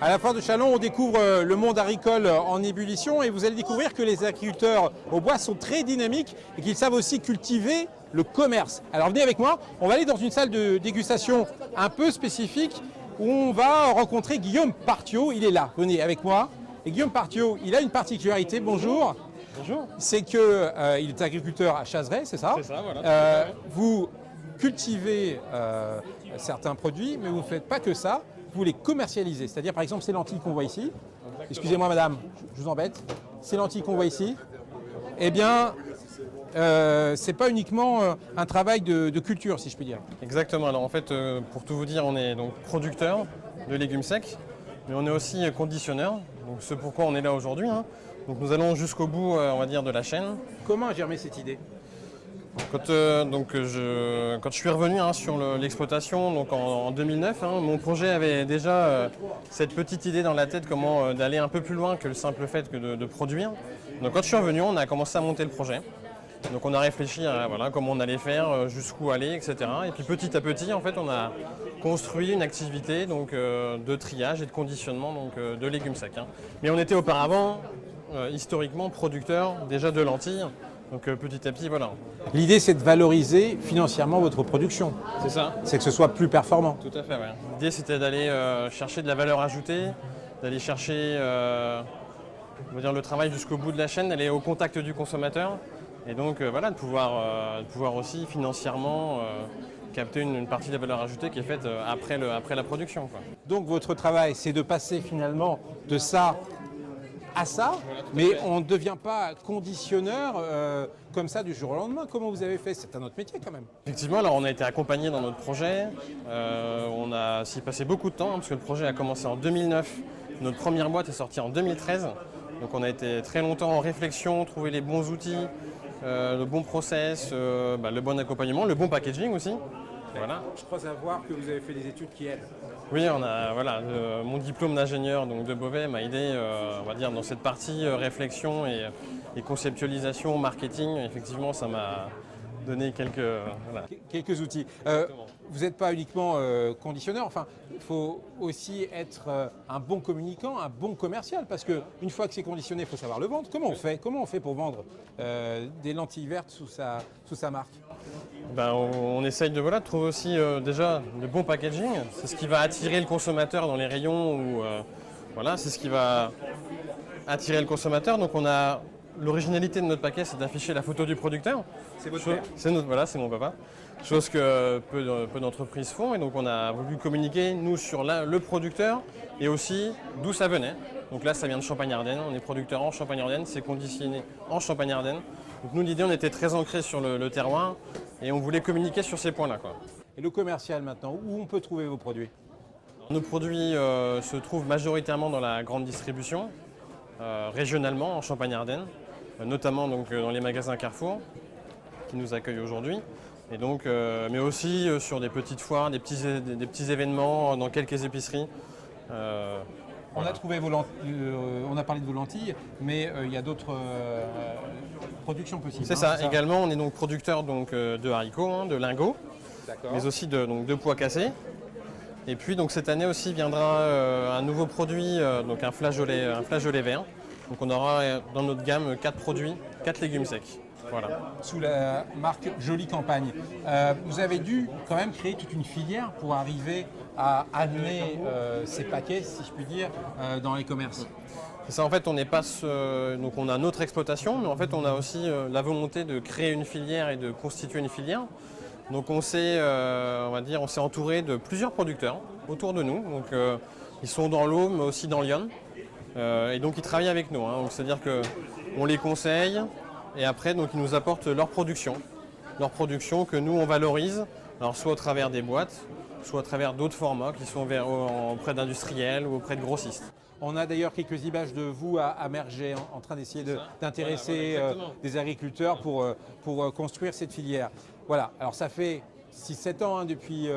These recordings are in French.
À la foire de Châlons, on découvre le monde agricole en ébullition et vous allez découvrir que les agriculteurs au bois sont très dynamiques et qu'ils savent aussi cultiver le commerce. Alors venez avec moi, on va aller dans une salle de dégustation un peu spécifique où on va rencontrer Guillaume Partiot. Il est là, venez avec moi. Et Guillaume Partiot, il a une particularité, bonjour. Bonjour. C'est qu'il est agriculteur à Chazeret, c'est ça? C'est ça, voilà. Vous cultivez certains produits, mais vous ne faites pas que ça. Vous les commercialisez, c'est-à-dire par exemple ces lentilles qu'on voit ici, excusez-moi madame, je vous embête, ces lentilles qu'on voit ici, eh bien c'est pas uniquement un travail de culture si je puis dire. Exactement, alors en fait pour tout vous dire on est donc producteur de légumes secs, mais on est aussi conditionneur, donc ce pourquoi on est là aujourd'hui. Donc nous allons jusqu'au bout on va dire de la chaîne. Comment a germé cette idée? Quand je suis revenu sur l'exploitation donc en 2009, mon projet avait déjà cette petite idée dans la tête comment d'aller un peu plus loin que le simple fait que de produire. Donc quand je suis revenu, on a commencé à monter le projet. Donc on a réfléchi à comment on allait faire, jusqu'où aller, etc. Et puis petit à petit, en fait, on a construit une activité donc, de triage et de conditionnement donc, de légumes secs. Mais on était auparavant historiquement producteur déjà de lentilles. Donc petit à petit, voilà. L'idée c'est de valoriser financièrement votre production. C'est ça. C'est que ce soit plus performant. Tout à fait, ouais. L'idée c'était d'aller chercher de la valeur ajoutée, d'aller chercher on va dire, le travail jusqu'au bout de la chaîne, d'aller au contact du consommateur. Et donc voilà, de pouvoir aussi financièrement capter une partie de la valeur ajoutée qui est faite après la production, quoi. Donc votre travail c'est de passer finalement de ça à ça, mais on ne devient pas conditionneur comme ça du jour au lendemain. Comment vous avez fait? C'est un autre métier quand même. Effectivement, alors on a été accompagné dans notre projet, on a s'y passé beaucoup de temps parce que le projet a commencé en 2009, notre première boîte est sortie en 2013, donc on a été très longtemps en réflexion, trouver les bons outils, le bon process, le bon accompagnement, le bon packaging aussi. Voilà. Je crois savoir que vous avez fait des études qui aident. Oui, mon diplôme d'ingénieur donc de Beauvais m'a aidé on va dire, dans cette partie réflexion et conceptualisation, marketing. Effectivement, ça m'a donné quelques outils. Vous n'êtes pas uniquement conditionneur, enfin, il faut aussi être un bon communicant, un bon commercial, parce qu'une fois que c'est conditionné, il faut savoir le vendre. Comment on fait pour vendre des lentilles vertes sous sa marque? On essaye de trouver aussi déjà le bon packaging. C'est ce qui va attirer le consommateur dans les rayons. C'est ce qui va attirer le consommateur. Donc on a l'originalité de notre paquet, c'est d'afficher la photo du producteur. C'est votre père? C'est mon papa. Chose que peu d'entreprises font. Et donc on a voulu communiquer, nous, sur le producteur et aussi d'où ça venait. Donc là, ça vient de Champagne-Ardenne. On est producteur en Champagne-Ardenne. C'est conditionné en Champagne-Ardenne. Donc nous, l'idée, on était très ancré sur le terroir et on voulait communiquer sur ces points-là, quoi. Et le commercial maintenant, où on peut trouver vos produits? Nos produits se trouvent majoritairement dans la grande distribution, régionalement en Champagne-Ardenne, notamment donc, dans les magasins Carrefour qui nous accueillent aujourd'hui. Et donc, mais aussi sur des petites foires, des petits événements, dans quelques épiceries. On a trouvé on a parlé de vos lentilles, mais il y a d'autres productions possibles. C'est ça. Également, on est donc producteur donc, de haricots, de lingots, mais aussi de pois cassés. Et puis donc, cette année aussi viendra un nouveau produit, donc un flageolet vert. Donc on aura dans notre gamme 4 produits, 4 légumes secs. Voilà. Sous la marque Jolie Campagne. Vous avez dû quand même créer toute une filière pour arriver à amener ces paquets, si je puis dire, dans les commerces. C'est ça, en fait, donc on a notre exploitation, mais en fait, on a aussi la volonté de créer une filière et de constituer une filière. Donc on s'est entouré de plusieurs producteurs autour de nous. Donc ils sont dans l'Aube, mais aussi dans Lyon. Et donc ils travaillent avec nous. C'est-à-dire qu'on les conseille. Et après, donc, ils nous apportent leur production que nous, on valorise, alors soit au travers des boîtes, soit à travers d'autres formats qui sont auprès d'industriels ou auprès de grossistes. On a d'ailleurs quelques images de vous à Mergey en train d'essayer d'intéresser des agriculteurs pour construire cette filière. Voilà, alors ça fait 6-7 ans depuis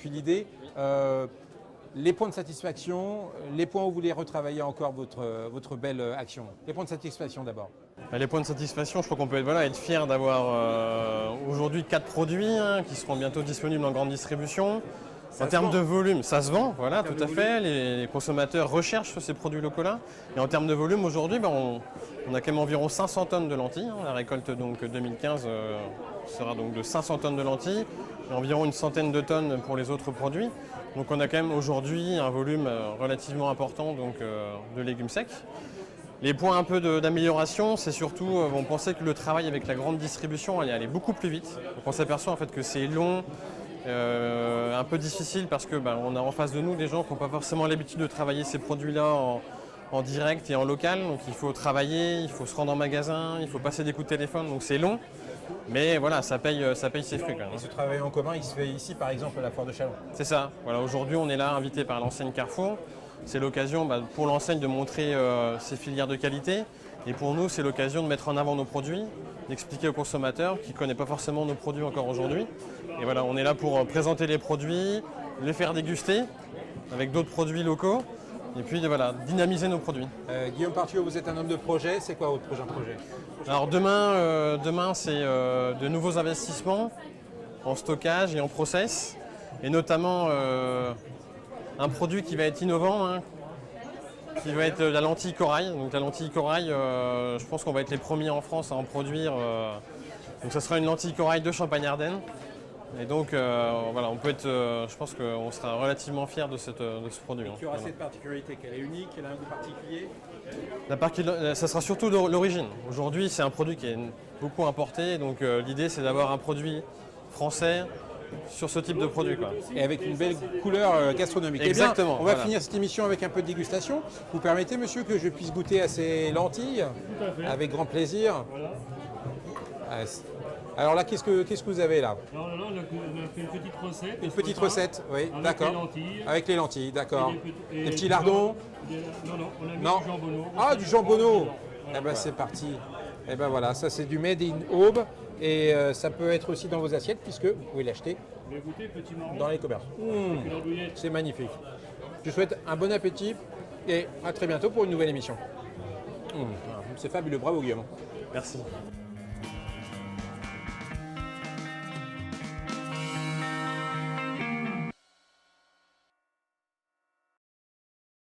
l'idée. Les points de satisfaction, les points où vous voulez retravailler encore votre belle action. Les points de satisfaction d'abord. Les points de satisfaction, je crois qu'on peut être fier d'avoir aujourd'hui 4 produits qui seront bientôt disponibles en grande distribution. En termes de volume, ça se vend, voilà, tout à fait. Les consommateurs recherchent ces produits locaux-là. Et en termes de volume, aujourd'hui, on a quand même environ 500 tonnes de lentilles. La récolte donc 2015 sera donc de 500 tonnes de lentilles et environ une centaine de tonnes pour les autres produits. Donc on a quand même aujourd'hui un volume relativement important donc, de légumes secs. Les points un peu d'amélioration, c'est surtout, on pensait que le travail avec la grande distribution allait aller beaucoup plus vite. Donc on s'aperçoit en fait que c'est long, un peu difficile parce que on a en face de nous des gens qui n'ont pas forcément l'habitude de travailler ces produits-là en direct et en local. Donc il faut travailler, il faut se rendre en magasin, il faut passer des coups de téléphone, donc c'est long. Mais voilà, ça paye ses fruits quand même. Et ce travail en commun, il se fait ici par exemple à la Foire de Châlons. C'est ça. Voilà, aujourd'hui on est là invité par l'enseigne Carrefour. C'est l'occasion pour l'enseigne de montrer ses filières de qualité. Et pour nous, c'est l'occasion de mettre en avant nos produits, d'expliquer aux consommateurs qui ne connaissent pas forcément nos produits encore aujourd'hui. Et voilà, on est là pour présenter les produits, les faire déguster avec d'autres produits locaux. Et puis voilà, dynamiser nos produits. Guillaume Partiot, vous êtes un homme de projet. C'est quoi votre prochain projet? Alors demain c'est de nouveaux investissements en stockage et en process. Et notamment un produit qui va être innovant, qui va être la lentille corail. Donc la lentille corail, je pense qu'on va être les premiers en France à en produire. Donc ça sera une lentille corail de Champagne-Ardenne. Et donc voilà, on peut être, je pense qu'on sera relativement fiers de ce produit. Il y aura cette particularité qu'elle est unique, qu'elle a un goût particulier. Ça sera surtout l'origine. Aujourd'hui, c'est un produit qui est beaucoup importé. Donc l'idée, c'est d'avoir un produit français sur ce type de produit. Et avec une belle couleur gastronomique. Exactement. Eh bien, on va finir cette émission avec un peu de dégustation. Vous permettez, monsieur, que je puisse goûter à ces lentilles? Tout à fait. Avec grand plaisir. Voilà. Alors là, qu'est-ce que vous avez là? Alors là, on a fait une petite recette. Une petite recette, oui, avec d'accord. les lentilles. Avec les lentilles, d'accord. Et Des petits lardons? Non, on a mis Non. du jambonneau. Ah, du jambonneau. Voilà. Eh ben c'est parti. Eh ben voilà, ça c'est du Made in Aube. Et ça peut être aussi dans vos assiettes puisque vous pouvez l'acheter Mais goûtez, petit marron. dans les commerces. Une andouillette. C'est magnifique. Je vous souhaite un bon appétit et à très bientôt pour une nouvelle émission. C'est fabuleux, bravo Guillaume. Merci.